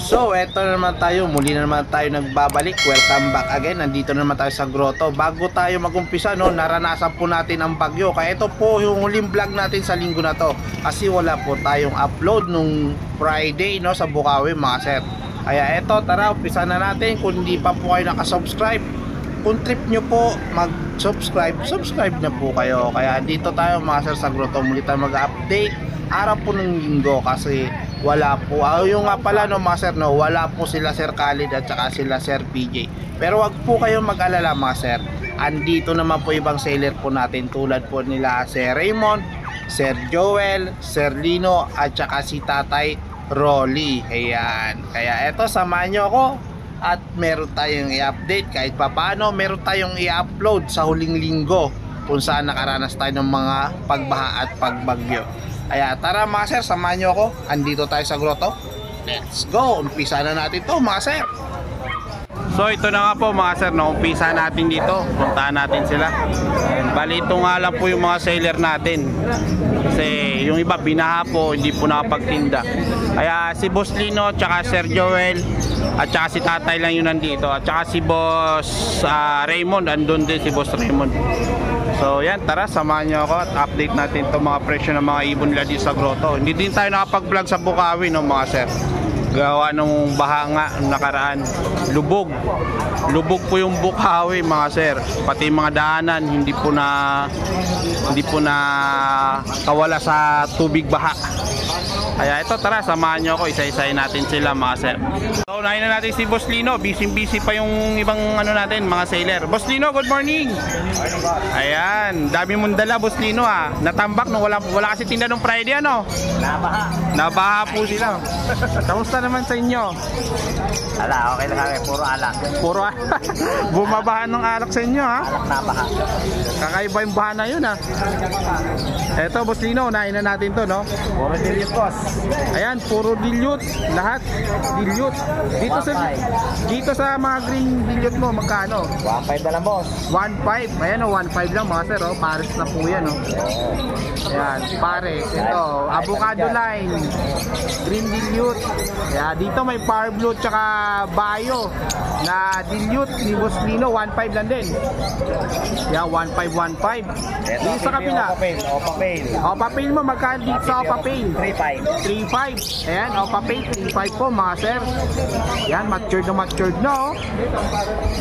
So, eto na naman tayo. Muli na naman tayo nagbabalik. Welcome back again. Nandito na naman tayo sa grotto. Bago tayo mag-umpisa, no, naranasan po natin ang bagyo. Kaya ito po yung huling vlog natin sa linggo na to. Kasi wala po tayong upload nung Friday, no, sa Bukawi, mga sir. Kaya eto, tara, umpisa na natin. Kung hindi pa po kayo nakasubscribe, kung trip nyo po mag-subscribe, subscribe na po kayo. Kaya dito tayo, mga sir, sa grotto. Muli tayo mag-update araw po ng linggo kasi wala po, yung nga pala, no, mga sir, no, wala po sila Sir Khalid at saka sila Sir PJ. Pero wag po kayong mag-alala, mga sir, andito naman po ibang seller po natin tulad po nila Sir Raymond, Sir Joel, Sir Lino at saka si Tatay Rolly. Ayan, kaya eto, samahan nyo ako at meron tayong i-update kahit papaano, meron tayong i-upload sa huling linggo kung saan nakaranas tayo ng mga pagbaha at pagbagyo. Kaya tara, mga sir, samahan nyo ako. Andito tayo sa grotto. Let's go, umpisa na natin to, mga sir. So ito na nga po, mga sir, no, umpisa natin dito. Puntahan natin sila. Bali, ito nga lang po yung mga seller natin. Kasi yung iba binaha po, hindi po nakapagtinda. Kaya si Boss Lino, tsaka Sir Joel, at saka si Tatay lang yun nandito. At saka si Boss Raymond, andun din si Boss Raymond. So yan, tara, samahan nyo ako at update natin itong mga presyo ng mga ibon nila dito sa grotto. Hindi din tayo nakapag-vlog sa Bukawi, no, mga sir. Gawa ng baha nga nakaraan. Lubog po yung Bukawi, mga sir. Pati mga daanan hindi po na kawala sa tubig baha. Kaya ito, tara, samahan nyo ako, isa-isahin natin sila, mga sir. So unahin na natin si Boss Lino. Busy pa yung ibang ano natin, mga seller. Boss Lino, good morning. Ayan, dami mong dala, Boss Lino, ah. Natambak no, wala kasi tinda nung Friday, ano? Nabaha po sila. Kamusta naman sa inyo? Ala, okay lang kami, puro alak. Puro bumabaha ng alak sa inyo, ha? Alak na baha. Kakaiba yung baha na yun, ha? Eto, Boss Lino, unahin na natin to, no? Puro dilute, boss. Ayan, puro dilute, lahat dilute. Dito sa mga green dilute mo, magkano? 1.5 na lang, boss. 1.5. Ayan, o, 1.5 lang, mga sir, oh. Pares na po yan, oh. Ayan, pares. Ito, avocado line, green dilute. Ayan, dito may Power Blue tsaka Bayo na dilute ni Boss Lino, 1.5 lang din. Ayan, 1.5. Dito sa kapila, Opa Pail mo, magkano dito sa Opa Pail? 3.5. Ayan, Opa Pail, 3.5 po, mga sir. Ayan, matured na, oh.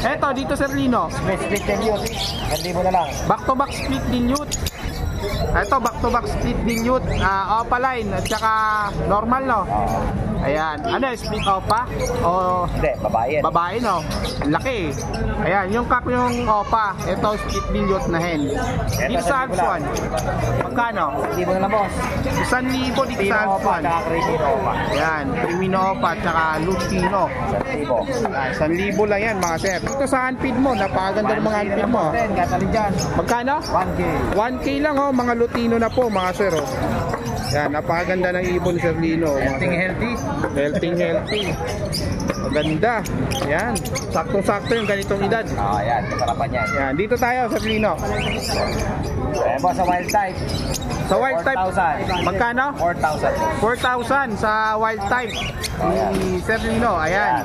Eto, dito Sir Lino, Split dilute. Hindi mo na lang. back to back split dilute. Ito, back to back split dilute, Opa line at saka normal, no? Ayan, ano, split Opa o Hindi, babae yan. babae, no? Laki. Ayan, yung cup yung Opa. Ito, split dilute na hen. Dito sa Alpson, magkano? Hindi mo na lang, boss. 1,000 dito Pino sa Opa, Alpson. tsaka Crimino Opa. Ayan, Crimino Opa at saka Lutino. 1,000 lang yan, mga sir. Dito sa handfeed mo, napakaganda ng mga handfeed mo. Gatalin dyan. Magkano? 1K. 1K lang, oh, mga Lutino na po, mga sir, oh. Yan, napakaganda ng ibon, Sir Lino. Healthy. Healthy. Maganda. Yan, saktong-sakto yung ganitong edad. Yan, kasarapan yan. Yan, dito tayo, Sir Lino. Ayan, boss, sa wild type. Sa wild type, 4,000. magkano? 4,000. 4,000 sa wild type ni Sir Lino. Ayan,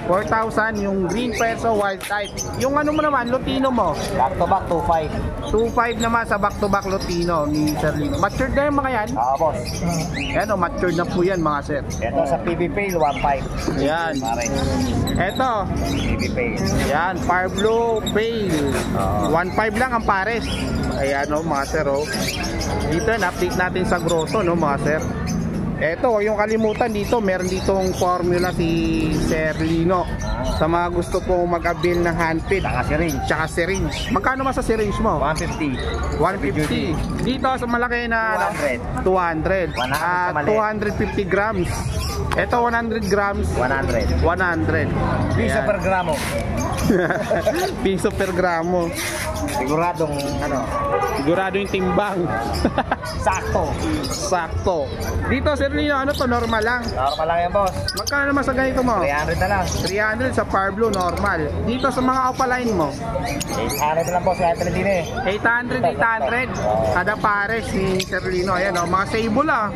4,000 yung green peso wild type. Yung ano mo naman, Lutino mo, Back to back, 2.5. 2.5 naman sa back-to-back Lutino ni Sir Lino. Matured na yung mga yan. Boss. Yan, oh, matured na po yan, mga sir. Ito sa PB Pail, 1.5. Yan. Pare. Eto, PB Pail. yan, Power Blue Pail. 1.5 lang ang pares. Ayan, oh, mga sir, oh. Dito, update natin sa grotto, no, mga sir. Eto, yung kalimutan dito, meron ditong formula si Sir Lino. Sa mga gusto pong mag-avail ng handfeed. Tsaka syringe. Magkano ba sa syringe mo? 150. 150. Dito sa malaki na 200. 250 grams. Ito 100 grams. 100. 100. Piso Ayan. per gramo. Piso per gramo. Siguradong, ano, Sigurado yung timbang. sakto. Sakto. Dito, Sir Lino, ano to? Normal lang. Normal lang yan, boss. Magkano naman sa ganito mo? 300 na lang. 300 sa Parblo, normal. Dito sa mga opaline mo, 800 na lang, boss. Kahit din eh. 800. Kada pares ni Sir Lino. Ayan, oh, mga sable ah.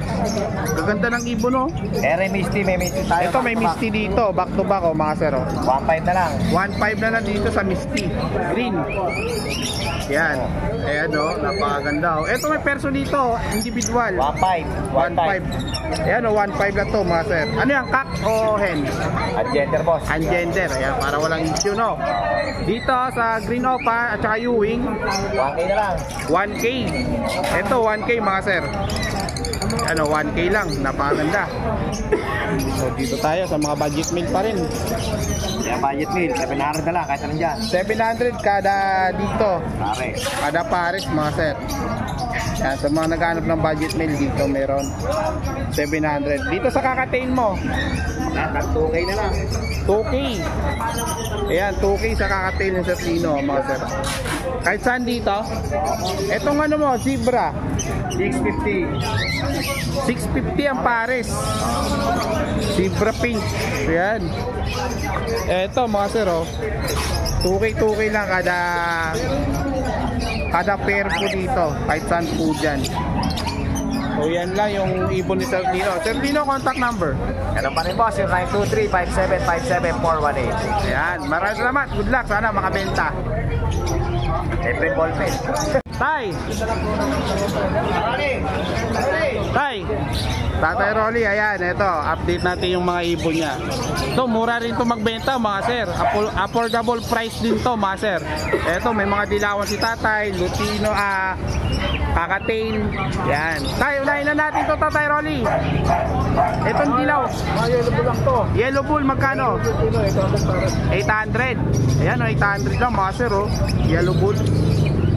Gaganda ng ibon, oh. Ere Misty, may Misty tayo. Ito, may Misty dito. Back to back, oh, mga sir, oh. 1.5 na lang. 1.5 na lang dito sa Misty. Green. Yan. Ayan, oh. Napakaganda, oh. Ito, may perso dito. Individual. 1.5. 1.5. Ayan, oh. 1.5 lang to, mga sir. Ano yan? Cock o hen? At gender, boss. Ungender. Ayan, para walang issue, no? Dito sa Green Opa at saka Ewing, 1K na lang. 1K. Ito, 1K, mga sir. Ano, 1K lang. Napakaganda. So, dito tayo sa mga budget meal pa rin. Kaya budget meal, 700 na lang. Kahit anong dyan. 700 kada dito. Pare. Kada pares, mga sir. Yan, sa mga naghanap ng budget meal dito meron 700. Dito sa kakatain mo, At 2K na lang. 2K. Ayan, 2K sa kakatain ng Sir Lino, mga sir. Kahit saan dito? Etong ano mo, zebra, 650. 650 ang pares. Zebra pink. Ayan. Eto, mga sir, oh. 2K lang kada pair po dito. Kahit saan po dyan. So yan lang yung ibon ni Sir Lino. Sir Lino, contact number. Ganun pa rin, boss. Yung 923-5757-418. Ayan, maraming salamat. Good luck. Sana makabenta. Siyempre, ballpen. Tay! Tay! Tatay Rolly, ayan, ito, update natin yung mga ibon niya. Ito, mura rin to magbenta, mga sir. Affordable price din to, mga sir. Ito, may mga dilawan si Tatay, Lutino, Kakatain. Yan. Tay, unahin na natin to, Tatay Rolly. Itong dilaw. Yellow bull lang to. Yellow bull, magkano? 800. Ayan, 800 lang, mga sir, oh. Yellow bull.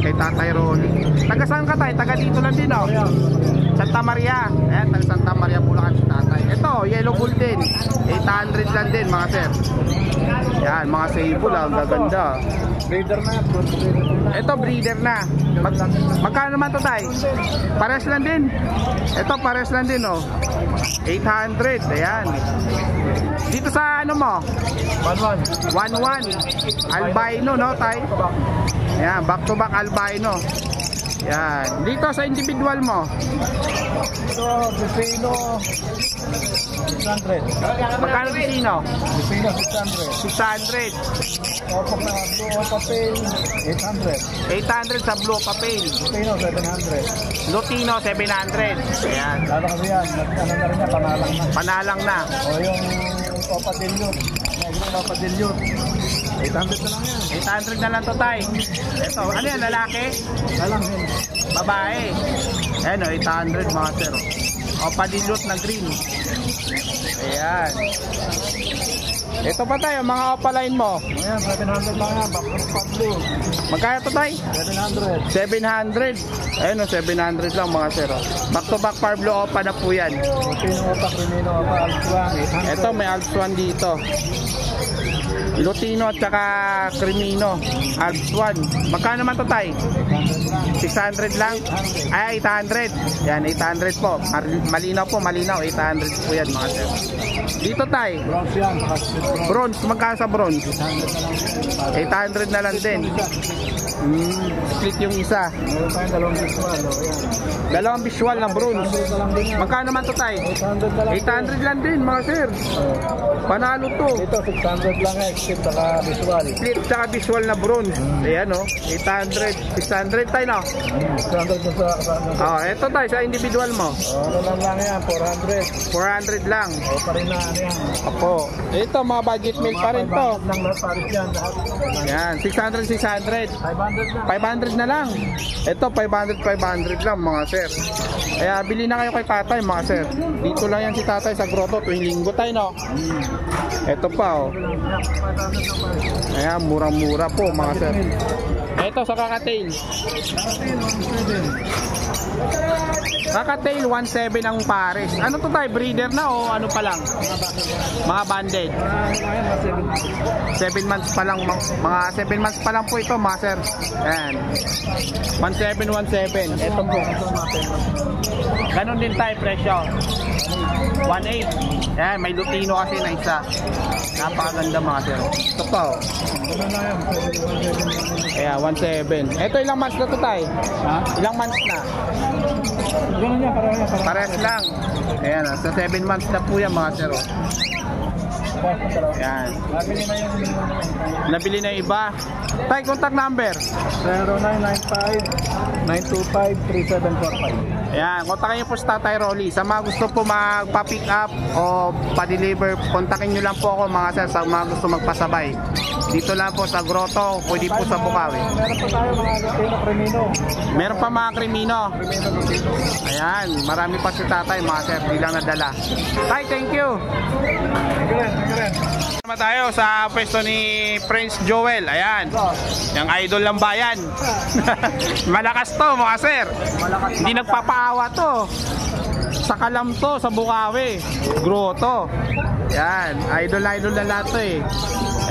Kay Tatay Rolly. Taga saan ka, Tay? Taga dito lang din, oh. Santa Maria. Ayan, taga Santa Maria, Bulacan si Tatay. Ito, yellow bull din. 800 lang din, mga sir. Yan, mga sable, ang gaganda. Breeder na. Ito, breeder na. Magkano naman to, Tay? Pares lang din. Ito, pares lang din, oh. 800. Ayan. Dito sa ano mo? 1-1. Albino, no, Tay? Ayan, back to back albino. Yan. Dito sa individual mo. Ito, Bufino. 600. Magkano Bufino? Bufino, 600. 600. Opak na blue papel, 800. 800 sa blue papel. Bufino, 700. Lutino, 700. Ayan. Lalo kasi yan, ano na rin yan, panalang na. Panalang na. O yung Opa Dilute, Negro Opa Dilute, 800 na lang yan. 800 na lang to, Tay. Ito, ano yan, lalaki? Lalang yan. Babae. Ayan, 800, mga sir. O, padilot na green. Ayan. Ito pa tayo, mga opaline mo. Ayan, 700 lang yan, back blue. Magkaya to, Tay? 700. 700. Ayun, 700 lang, mga sir. Back to back Parblo Opa na po yan. Lutino Opa, Crimino Opa, Altuan, 800. Ito, may Alps 1 dito. Lutino at saka Crimino. Alps 1. Magkano naman to, Tay? 600 lang? Ay, 800. Yan, 800 po. Malinaw po, malinaw. 800 po yan, mga sir. Dito, Tay. Bronze yan, Bronze, magkano sa bronze? 800 na lang din. Split yung isa. meron tayong dalawang visual, o yan. Dalawang visual ng bronze. 800 na lang din yan. Magkano naman to, Tay? 800 na lang. 800 lang din, mga sir. Panalo to. Ito, 600 lang yan, except saka visual. Split saka visual na bronze. Ayan, oh. 800. 600 tayo, no? 600 na sa Oh, eto tayo sa individual mo. ano lang yan, 400. 400 lang. O pa rin na ano yan. Apo. Ito, mga budget meal pa rin to. 500 lang na paris yan lahat. Yan, 600, 600. 500 na. 500 na lang. Ito, 500 lang, mga sir. Kaya bili na kayo kay tatay, mga sir. Dito lang yan si tatay sa grotto. Tuwing linggo tayo, no? Ito pa, oh. Ayan, murang-mura po, mga sir. Ito sa kakatail. Kakatail, 1.7 ang pares. Ano to tayo? Breeder na o ano pa lang? Mga banded. 7 months pa lang. Mga 7 months pa lang po ito, mga sir. Ayan. 1.7, 1.7. Ito po. Ganon din tayo presyo. 1.8. Ayan, may lutino kasi na isa. Napakaganda mga sir. Ito po. Ayan, 1.7. Ito ilang months na to tayo? Ha? Ilang months na? Ganun yan, parang Pares lang. Ayan, sa 7 months na po yan mga sir. Ayan. Nabili na yung Nabili na iba. Tay, contact number. 0995-925-3745. Ayan, kontakin niyo po si Tatay Rolly. Sa mga gusto po magpa-pick up o pa-deliver, kontakin niyo lang po ako mga sir sa mga gusto magpasabay. Dito lang po sa Grotto, pwede po sa Bukawi. Meron pa tayo mga Lutino Crimino. Meron pa mga krimino. Ayan, marami pa si Tatay mga sir, di lang nadala. Tay, thank you. Thank you rin. Sama tayo sa pwesto ni Prince Joel. Ayan, yung idol ng bayan. Malakas to mga sir. Hindi nagpapaawa to. Sa Kalam to, sa Bukawi. Grotto. Yan, idol na lahat to eh.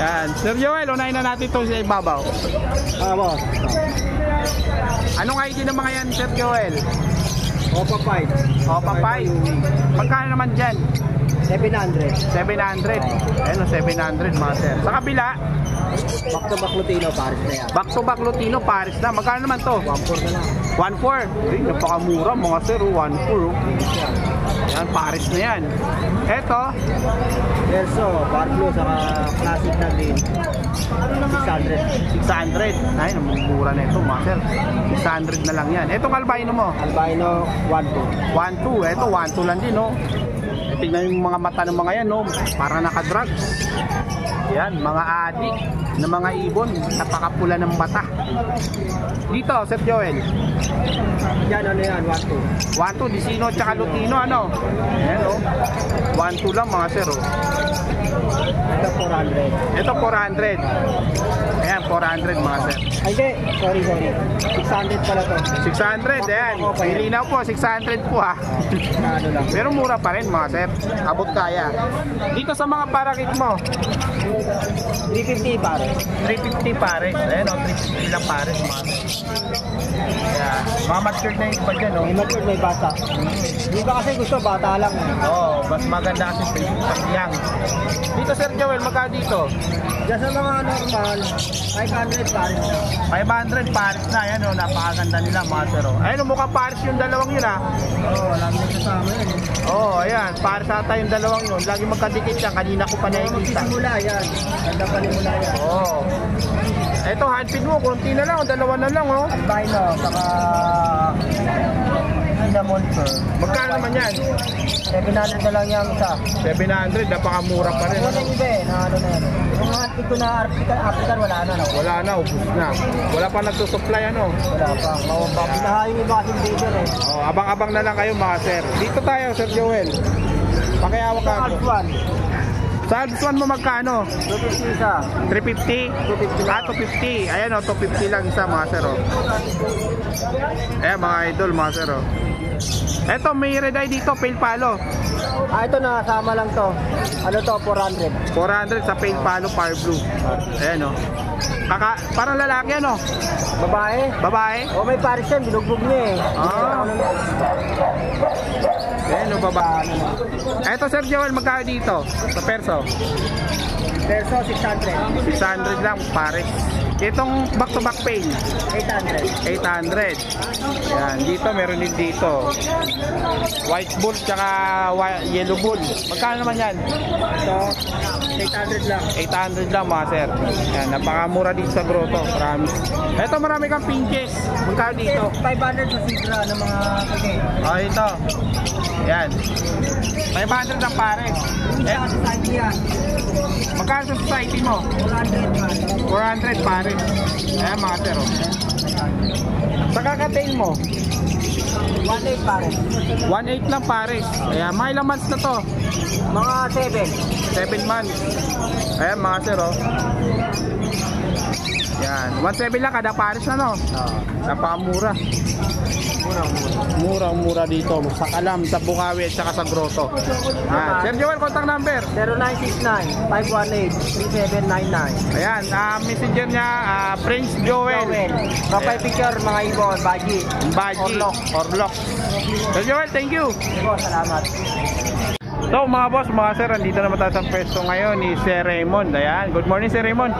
Yan, Sir Joel, unahin na natin ito sa ibabaw. Boss. Anong ID ng mga yan, Sir Joel? Opa 5. Opa 5. Pagkano naman dyan? 700. 700. Ayun, 700 mga sir. Sa kabila, Back to back Lutino, Paris na yan. back to back Lutino, Paris na. Magkano naman to? 1.4 na lang. 1.4. Ay, napakamura mga sir. 1.4. Yan, Paris na yan. Eto, Verso, Bar Blue, saka classic na din. 600. 600. Ay, mura na ito mga sir. 600 na lang yan. Eto, kalbayno mo. Albino, 1.2. 1.2. Eto, 1.2 lang din, no? Tingnan yung mga mata ng mga yan, no? Para nakadrugs. Yan, mga adik na mga ibon. Napakapula ng mata. Dito, Sir Joel. Yan, ano yan, 1.2. 1.2, Disino tsaka Lutino, ano? Yan, oh. 1.2 lang mga sir, oh. Ito, 400. Ito, 400. Ayan, 400 mga sir. Ay, hindi. Sorry. 600 pala to. 600, ayan. Pilinaw po, 600 po ha. Na ano lang. Pero mura pa rin mga sir. Abot kaya. Dito sa mga parakit mo, 350 pare. 350 pares. Ayan, oh, 350 lang pares mga sir. Ayan. Mga matured na yung iba dyan, oh. May mature, may bata. Hindi ba kasi gusto, bata lang. Oo, mas maganda kasi pag young. Dito Sir Joel, magkano dito? Diyan sa mga normal, 500 pare. 500 pares na, yan o, napakaganda nila mga sir. Oh. Ayun, mukhang pares yung dalawang yun ha. Oo, wala mo kasama yun. Oo, ayan, pares ata yung dalawang yun. Lagi magkadikit yan, kanina ko pa nakikita. Simula yan. Ganda pa rin mula yan. Oo. Eto, handpid mo, konti na lang, o dalawa na lang oh. Albino, saka cinnamon fur. Magkano naman yan? 700 na lang yung isa. 700, napakamura pa rin. Wala yung iba eh, na ano na yan. Yung mga ko na African, wala na, no? Wala na, ubus na. Wala pa nagsusupply ano. Wala pa. Mawabang. Pinaha yung iba kasing breeder eh. Oh, abang-abang na lang kayo mga sir. Dito tayo, Sir Joel. Pakiawak ako. Alphan, Sa Alpsuan mo magkano? 250 isa. 350? 250 Ah, 250. Ayan o, 250 lang isa mga sir. Oh. Ayan mga idol mga sir. Oh. Eto, may red eye dito, pale palo. Ah, ito na, sama lang to. Ano to, 400. 400 sa pale palo, fire blue. Ayan o. Parang lalaki ano? Babae. Babae? O may pares yan, binugbog niya eh. Ah. Ayan o, babae. Eto Sir Joel, magkano dito? Sa perso? Verso 600. 600 lang, pares. Itong back-to-back pain, 800. 800. Yan, dito meron din dito. White bull tsaka yellow bull. Magkano naman yan? Ito, 800 lang. 800 lang mga sir. Yan, napakamura dito sa Grotto. Promise. Ito marami kang pinches. Magkano dito? 500 sa sidra ng mga kagay. Oh, ito. Yan. 500 ang pares. Isa sa side yan. Magkano sa society mo? 400 man. 400 pares. Ayan mga sir. Oh. Sa kakatail mo? 1.8 pare. 1.8 lang pares. Ayan, mga ilang months na to? Mga 7. 7 months. Ayan mga sir oh. Yan, 1.7 lang kada pares na, no? Napakamura. Murang-mura dito sa Kalam, sa Bukawi at saka sa Grotto. Yan. Sir Joel, contact number. 0969-518-3799. Ayan, messenger niya, Prince Joel. Profile picture, mga ibon, Baji. Baji, Orlok. Sir Joel, thank you. Iko, salamat. So mga boss, mga sir, andito naman tayo sa pwesto ngayon ni Sir Raymond. Ayan, good morning Sir Raymond.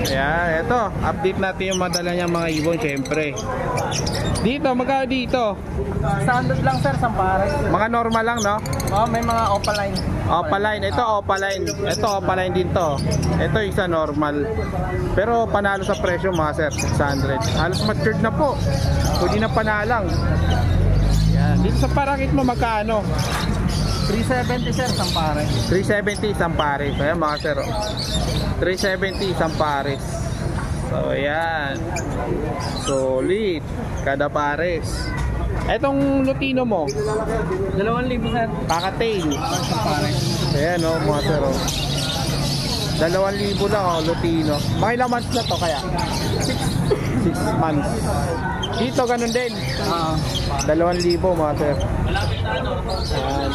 Ayan, eto, update natin yung madala niyang mga ibon, syempre. Dito, magkano dito? Standard lang sir, Sampares. Mga normal lang, no? Oh, may mga opaline. Opaline, ito opaline. Ito opaline din to. Ito isa normal. Pero panalo sa presyo mga sir, 600. Halos matured na po. Pwede na panalang. Yan, dito sa parakit mo magkano? 370 sir, Sampares. 370 isang pares. Ayan mga sir, oh. 370 isang pares. So ayan, solid kada pares. Etong lutino mo 2,000 sir. kakatail. Sampares. Ayan o, mga sir, oh. 2,000 lang, oh, lutino. Mga ilang months na to kaya? 6 months. Dito ganun din, 2,000 mga sir. Ayan.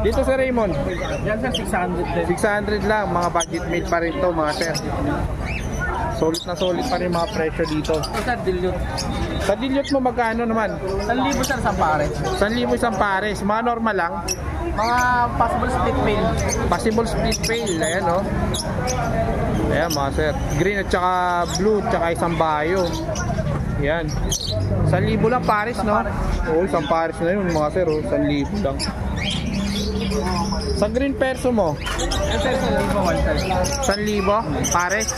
Dito sa Raymond, Yan sir, 600 din. 600 lang, mga budget made pa rin to mga sir. Solid na solid pa rin mga presyo dito. Ito sir, dilute. Sa dilute mo magkano naman? 1,000 sir, Sampares. 1,000 isang pares, mga normal lang. Mga possible split mail. Possible split fail, ayan o. Ayan mga sir, green at saka blue at saka isang bayo. Ayan, 1,000 lang pares, no? Oo, isang pares na yun mga sir, oh. 1,000 lang. Sa green perso mo Yan sir, 1,000 1,000 pares.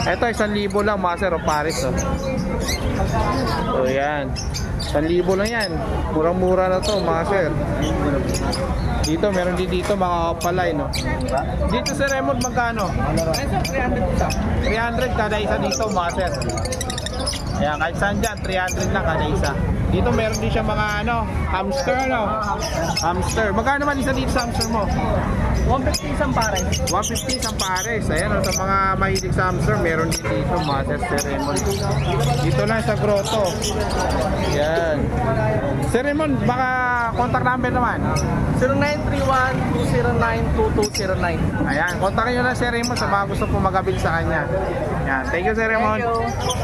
Ito 1,000 lang mga sir, oh, pares, oh. So yan, 1,000 lang yan. Murang-mura na to mga sir. Dito, meron din dito mga palay, no? Dito sa Raymond magkano? Yan sir, 300 isa. 300 kada isa dito mga sir. Ayan, kahit saan dyan, 300 lang kada isa. Dito meron din siya mga ano, hamster, no? Hamster. Magkano naman isa dito sa hamster mo? 150 isang pares. 150 isang pares. Ayan, sa mga mahilig sa hamster, meron din dito mga Sir Raymond. Dito lang sa Grotto. Ayan. Sir Raymond, baka contact number naman. 0931-209-2209. Ayan, kontakin nyo lang Sir Raymond sa mga gusto po magabil sa kanya. Ayan, thank you Sir Raymond. Thank you.